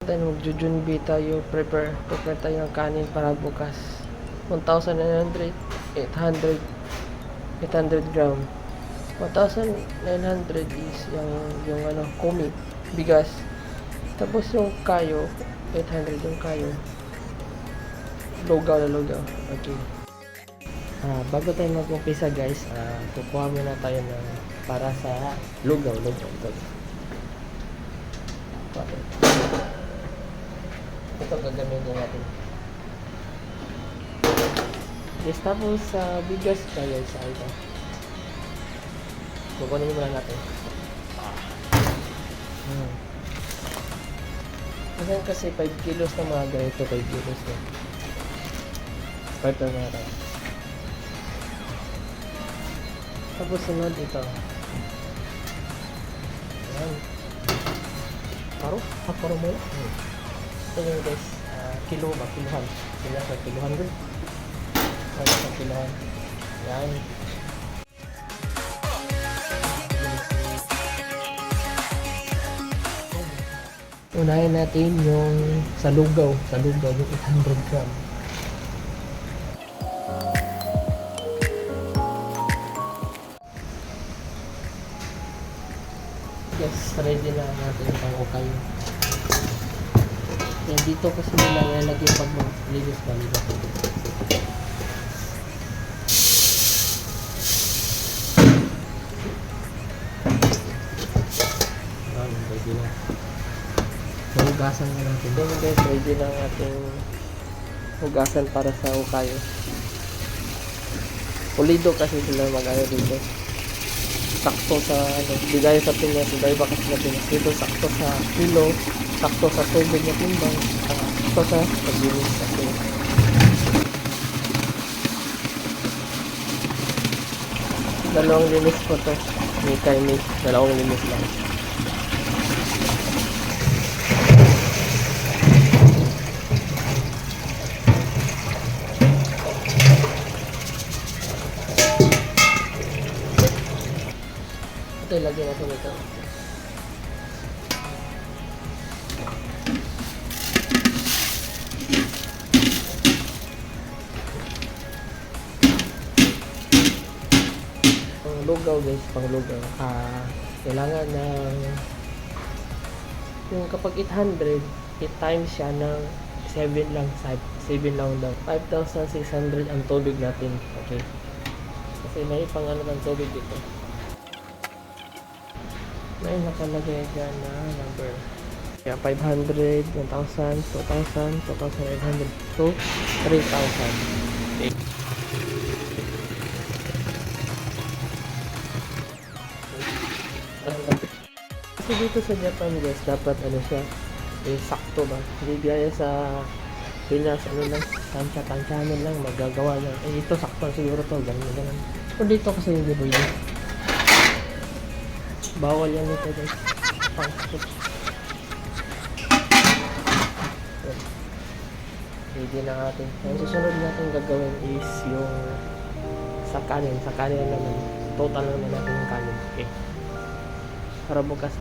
Then mag-jujunbi tayo, prepare tayo ng kanin para bukas. 1,900, 800, 800 gram. 1,900 is yung ano, kumi, bigas. Tapos yung kayo, 800 yung kayo. Lugaw na lugaw. Okay. Bago tayo mag-umpisa guys, kukuha muna tayo ng para sa lugaw. Ito gagamitin natin. Yes, tapos sa bigas tayo sa ito. Kukunin muna natin. Kasi 5 kilos na mga ganito, 5 kilos na. Start na natin. Tapos sunod ito. Ayan. Paro mo. Ito yung guys, kilo ba? Kilohan. Sila sa kilohan din. Sa kilohan. Ayan. Unahin natin yung sa lugaw yung 800 gram. Yes, ready na natin pang ukay. Yan dito kasi nila ilalagay pag maglinis ba nila. Ready na. Hugasan na natin. Then guys, ready na ang ating hugasan para sa ukayo. Pulido kasi sila mag-ano dito. Sakto sa bigay sa Pinas, bigay ba kasi sa Pinas. Dito sakto sa kilo, sakto sa tubig na timbang, sakto sa paglinis sa Pinas. Dalawang linis ko to. May dalawang linis lang. Ito ilagay natin ito. Pang lugaw guys, pang lugaw. Kailangan ng yung kapag 800, 8 times siya ng 7 lang daw. 5,600 ang tubig natin. Okay. Kasi may pang ano ng tubig dito. May nakalagay dyan na number. Kaya 500, 1,000, 2,000, 2,800, so 3,000. Okay. Kasi dito sa Japan guys, dapat ano siya, sakto ba? Hindi gaya sa Pinas, ano lang, tansya-tansyahan lang, magagawa lang. Ito sakto siguro to, ganun. Pero dito kasi hindi ba yun? Bawal yan ito guys. Ready na natin. Ang susunod natin gagawin is yung sa kanin naman. Total naman natin yung kanin. Okay. Para bukas